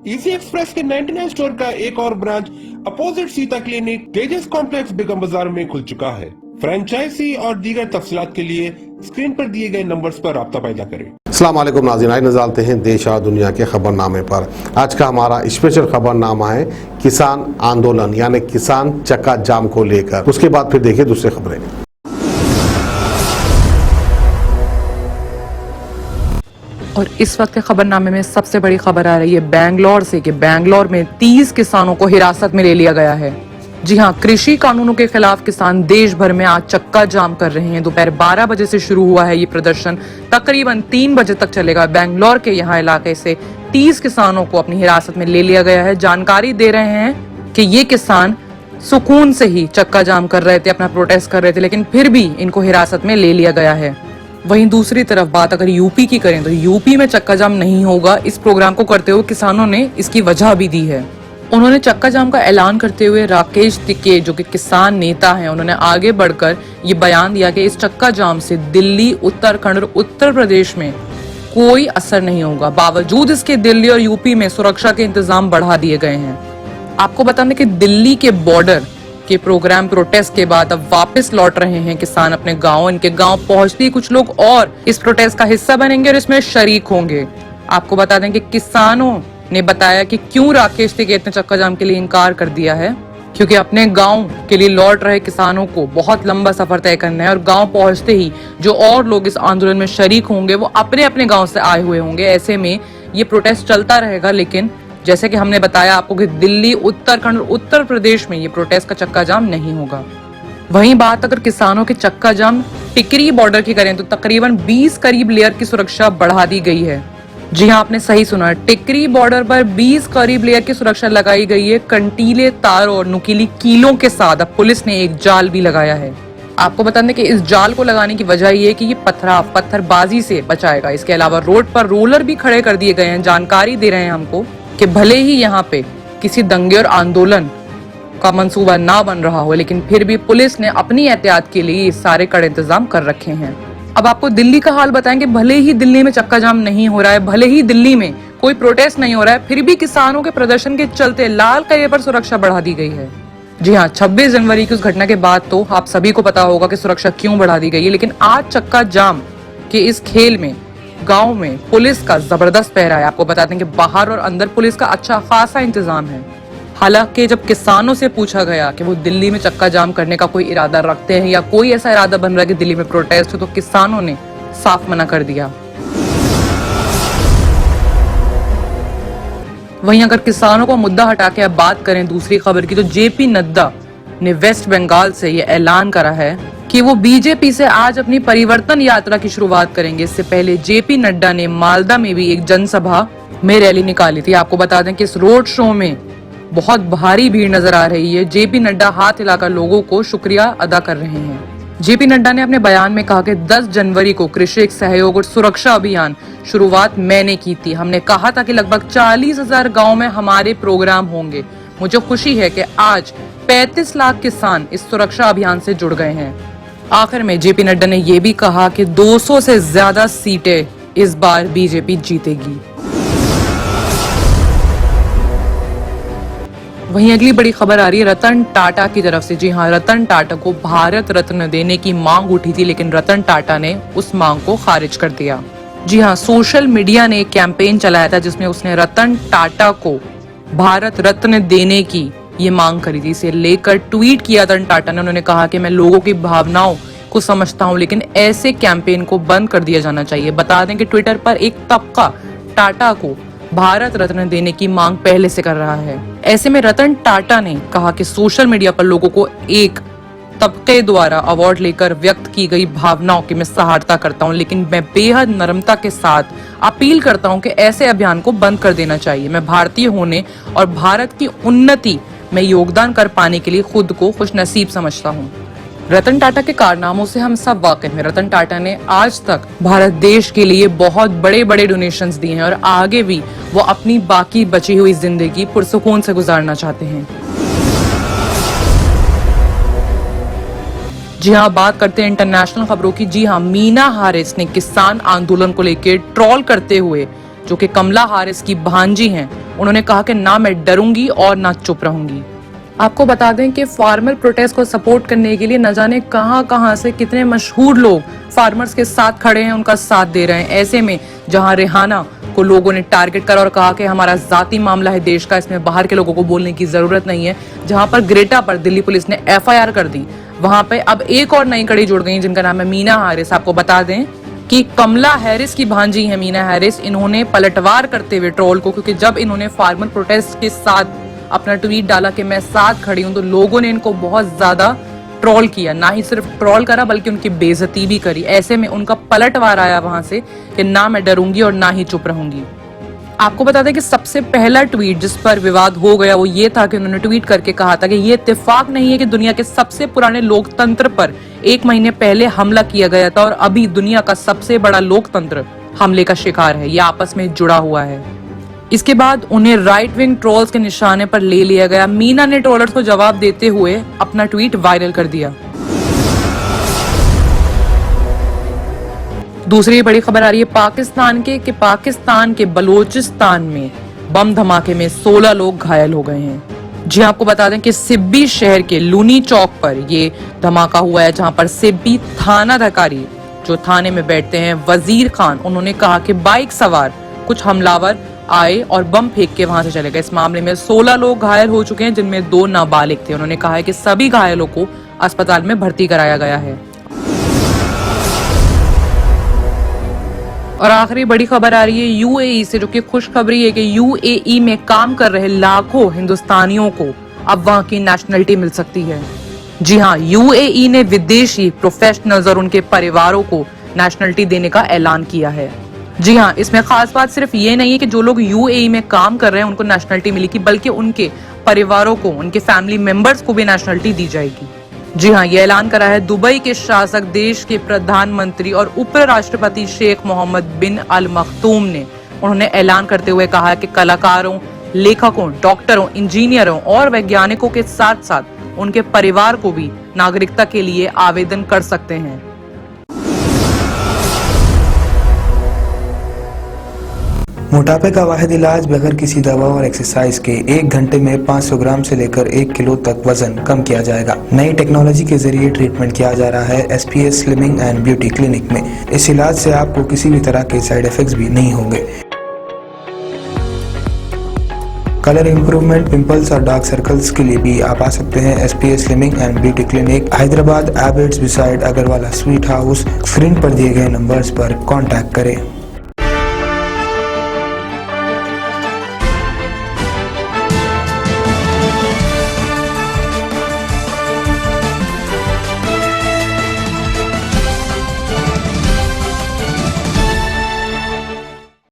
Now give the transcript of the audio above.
Easy express के 99 store का एक और ब्रांच अपोजिट सीता क्लिनिक तेजस कॉम्प्लेक्स बेगम बाजार में खुल चुका है। फ्रेंचाइजी और दीगर तफसीलात के लिए स्क्रीन पर दिए गए नंबर्स पर राब्ता पैदा करें। अस्सलाम वालेकुम नाज़रीन, आइए नज़र डालते हैं देश और दुनिया के खबरनामे पर। आज का हमारा स्पेशल खबरनामा है किसान आंदोलन यानी किसान चक्का जाम को लेकर। उसके बाद फिर देखिए दूसरी खबरें। और इस वक्त के खबरनामे में सबसे बड़ी खबर आ रही है बेंगलोर से कि बेंगलोर में 30 किसानों को हिरासत में ले लिया गया है। जी हां, कृषि कानूनों के खिलाफ किसान देश भर में आज चक्का जाम कर रहे हैं। दोपहर 12 बजे से शुरू हुआ है ये प्रदर्शन, तकरीबन 3 बजे तक चलेगा। बेंगलोर के यहाँ इलाके से 30 किसानों को अपनी हिरासत में ले लिया गया है। जानकारी दे रहे हैं कि ये किसान सुकून से ही चक्का जाम कर रहे थे, अपना प्रोटेस्ट कर रहे थे, लेकिन फिर भी इनको हिरासत में ले लिया गया है। वहीं दूसरी तरफ बात अगर यूपी की करें तो यूपी में चक्का जाम नहीं होगा। इस प्रोग्राम को करते हुए किसानों ने इसकी वजह भी दी है। उन्होंने चक्का जाम का ऐलान करते हुए राकेश टिके जो कि किसान नेता हैं, उन्होंने आगे बढ़कर ये बयान दिया कि इस चक्का जाम से दिल्ली, उत्तराखंड और उत्तर प्रदेश में कोई असर नहीं होगा। बावजूद इसके दिल्ली और यूपी में सुरक्षा के इंतजाम बढ़ा दिए गए हैं। आपको बता दें कि दिल्ली के बॉर्डर के प्रोग्राम प्रोटेस्ट के बाद अब वापस लौट रहे हैं किसान अपने गांव। इनके गांव पहुंचते ही कुछ लोग और इस प्रोटेस्ट का हिस्सा बनेंगे और इसमें शरीक होंगे। आपको बता दें कि किसानों ने बताया कि क्यों राकेश टिकैत ने चक्का जाम के लिए इनकार कर दिया है, क्योंकि अपने गांव के लिए लौट रहे किसानों को बहुत लंबा सफर तय करना है और गांव पहुंचते ही जो और लोग इस आंदोलन में शरीक होंगे वो अपने अपने गांव से आए हुए होंगे। ऐसे में ये प्रोटेस्ट चलता रहेगा, लेकिन जैसे कि हमने बताया आपको कि दिल्ली, उत्तराखंड और उत्तर प्रदेश में ये प्रोटेस्ट का चक्का जाम नहीं होगा। वहीं बात अगर किसानों के चक्का जाम टिकरी बॉर्डर की करें तो तकरीबन 20 करीब लेयर की सुरक्षा बढ़ा दी गई है। जी हाँ, आपने सही सुना, टिकरी बॉर्डर पर 20 करीब लेयर की सुरक्षा लगाई गई है। कंटीले तारों और नुकीली कीलों के साथ अब पुलिस ने एक जाल भी लगाया है। आपको बता दें कि इस जाल को लगाने की वजह ये है कि ये पत्थरबाजी से बचाएगा। इसके अलावा रोड पर रोलर भी खड़े कर दिए गए हैं। जानकारी दे रहे हैं हमको कि भले ही यहाँ पे किसी दंगे और आंदोलन का मंसूबा ना बन रहा हो, लेकिन फिर भी पुलिस ने अपनी एहतियात के लिए सारे कड़े इंतजाम कर रखे हैं। अब आपको दिल्ली का हाल बताएंगे। भले ही दिल्ली में चक्का जाम नहीं हो रहा है, भले ही दिल्ली में कोई प्रोटेस्ट नहीं हो रहा है, फिर भी किसानों के प्रदर्शन के चलते लाल किले पर सुरक्षा बढ़ा दी गई है। जी हाँ, 26 जनवरी की उस घटना के बाद तो आप सभी को पता होगा कि सुरक्षा क्यों बढ़ा दी गई है, लेकिन आज चक्का जाम के इस खेल में गांव में पुलिस का जबरदस्त पहरा है। आपको बता दें कि बाहर और अंदर पुलिस का अच्छा खासा इंतजाम है। हालांकि जब किसानों से पूछा गया कि वो दिल्ली में चक्का जाम करने का कोई इरादा रखते हैं या कोई ऐसा इरादा बन रहा है कि दिल्ली में प्रोटेस्ट हो, तो किसानों ने साफ मना कर दिया। वहीं अगर किसानों को मुद्दा हटा के अब बात करें दूसरी खबर की, तो जेपी नड्डा ने वेस्ट बंगाल से ये ऐलान करा है कि वो बीजेपी से आज अपनी परिवर्तन यात्रा की शुरुआत करेंगे। इससे पहले जेपी नड्डा ने मालदा में भी एक जनसभा में रैली निकाली थी। आपको बता दें कि इस रोड शो में बहुत भारी भीड़ नजर आ रही है। जेपी नड्डा हाथ हिलाकर लोगों को शुक्रिया अदा कर रहे हैं। जेपी नड्डा ने अपने बयान में कहा कि 10 जनवरी को कृषि सहयोग और सुरक्षा अभियान शुरुआत मैंने की थी। हमने कहा था कि लगभग 40,000 गाँव में हमारे प्रोग्राम होंगे। मुझे खुशी है कि आज 35 लाख किसान इस सुरक्षा अभियान से जुड़ गए हैं। आखिर में जेपी नड्डा ने यह भी कहा कि 200 से ज्यादा सीटें इस बार बीजेपी जीतेगी। वहीं अगली बड़ी खबर आ रही है रतन टाटा की तरफ से। जी हाँ, रतन टाटा को भारत रत्न देने की मांग उठी थी, लेकिन रतन टाटा ने उस मांग को खारिज कर दिया। जी हाँ, सोशल मीडिया ने एक कैंपेन चलाया था जिसमें उसने रतन टाटा को भारत रत्न देने की ये मांग करी थी। इसे लेकर ट्वीट किया रतन टाटा ने। उन्होंने कहा कि मैं लोगों की भावनाओं को समझता हूं, लेकिन ऐसे कैंपेन को बंद कर दिया जाना चाहिए। बता दें कि ट्विटर पर एक तबका टाटा को भारत रत्न देने की मांग पहले से कर रहा है। ऐसे में रतन टाटा ने कहा कि सोशल मीडिया पर लोगों को एक तबके द्वारा अवार्ड लेकर व्यक्त की गई भावनाओं की मैं सराहना करता हूं, लेकिन मैं बेहद नम्रता के साथ अपील करता हूं कि ऐसे अभियान को बंद कर देना चाहिए। मैं भारतीय होने और भारत की उन्नति में योगदान कर पाने के लिए खुद को खुशनसीब समझता हूं। रतन टाटा के कारनामों से हम सब वाकिफ हैं। रतन टाटा ने आज तक भारत देश के लिए बहुत बड़े बड़े डोनेशंस दिए हैं और आगे भी वो अपनी बाकी बची हुई जिंदगी पुरसुकून से गुजारना चाहते हैं। जी हाँ, बात करते हैं इंटरनेशनल खबरों की। जी हाँ, मीना हारिस ने किसान आंदोलन को लेकर ट्रोल करते हुए जो कि कमला हारिस की भांजी हैं, उन्होंने कहा कि ना मैं डरूंगी और ना चुप रहूंगी। आपको बता दें कि फार्मर प्रोटेस्ट को सपोर्ट करने के लिए न जाने कहां से कितने मशहूर लोग फार्मर्स के साथ खड़े हैं, उनका साथ दे रहे हैं। ऐसे में जहां रिहाना को लोगों ने टारगेट करा और कहा कि हमारा जाती मामला है देश का, इसमें बाहर के लोगों को बोलने की जरूरत नहीं है, जहां पर ग्रेटा पर दिल्ली पुलिस ने FIR कर दी, वहां पे अब एक और नई कड़ी जुड़ गई जिनका नाम है मीना हारिस। आपको बता दें कि कमला हैरिस की भांजी है मीना हैरिस। इन्होंने पलटवार करते हुए ट्रोल को, क्योंकि जब इन्होंने फार्मर प्रोटेस्ट के साथ अपना ट्वीट डाला कि मैं साथ खड़ी हूं, तो लोगों ने इनको बहुत ज्यादा ट्रोल किया। ना ही सिर्फ ट्रोल करा बल्कि उनकी बेइज्जती भी करी। ऐसे में उनका पलटवार आया वहां से कि ना मैं डरूंगी और ना ही चुप रहूंगी। आपको बता दें कि सबसे पहला ट्वीट जिस पर विवाद हो गया वो ये था कि उन्होंने ट्वीट करके कहा था कि ये इत्तेफाक नहीं है कि दुनिया के सबसे पुराने लोकतंत्र पर 1 महीने पहले हमला किया गया था और अभी दुनिया का सबसे बड़ा लोकतंत्र हमले का शिकार है। ये आपस में जुड़ा हुआ है। इसके बाद उन्हें राइट विंग ट्रोल्स के निशाने पर ले लिया गया। मीना ने ट्रोलर्स को जवाब देते हुए अपना ट्वीट वायरल कर दिया। दूसरी बड़ी खबर आ रही है पाकिस्तान के बलोचिस्तान में बम धमाके में 16 लोग घायल हो गए हैं। जी आपको बता दें कि सिब्बी शहर के लूनी चौक पर ये धमाका हुआ है, जहां पर सिब्बी थानाधिकारी जो थाने में बैठते हैं वजीर खान, उन्होंने कहा कि बाइक सवार कुछ हमलावर आए और बम फेंक के वहां से चले गए। इस मामले में 16 लोग घायल हो चुके हैं, जिनमें 2 नाबालिग थे। उन्होंने कहा है कि सभी घायलों को अस्पताल में भर्ती कराया गया है। और आखिरी बड़ी खबर आ रही है UAE से, जो कि खुशखबरी है कि UAE में काम कर रहे लाखों हिंदुस्तानियों को अब वहां की नेशनलिटी मिल सकती है। जी हाँ, UAE ने विदेशी प्रोफेशनल्स और उनके परिवारों को नेशनलिटी देने का ऐलान किया है। जी हाँ, इसमें खास बात सिर्फ ये नहीं है कि जो लोग UAE में काम कर रहे हैं उनको नेशनलिटी मिलेगी, बल्कि उनके परिवारों को, उनके फैमिली मेंबर्स को भी नेशनलिटी दी जाएगी। जी हाँ, ये ऐलान करा है दुबई के शासक, देश के प्रधानमंत्री और उपराष्ट्रपति शेख मोहम्मद बिन अल मखदूम ने। उन्होंने ऐलान करते हुए कहा कि कलाकारों, लेखकों, डॉक्टरों, इंजीनियरों और वैज्ञानिकों के साथ साथ उनके परिवार को भी नागरिकता के लिए आवेदन कर सकते हैं। मोटापे का वाहिद इलाज बगैर किसी दवा और एक्सरसाइज के 1 घंटे में 500 ग्राम से लेकर 1 किलो तक वजन कम किया जाएगा। नई टेक्नोलॉजी के जरिए ट्रीटमेंट किया जा रहा है SPS slimming and beauty clinic में। इस इलाज से आपको किसी भी तरह के साइड इफेक्ट्स भी नहीं होंगे। कलर इंप्रूवमेंट, पिंपल्स और डार्क सर्कल्स के लिए भी आप आ सकते हैं SPS slimming and beauty clinic, Hyderabad, Abids beside Agarwala sweet house. Screen पर दिए गए नंबर्स पर कॉन्टैक्ट करें।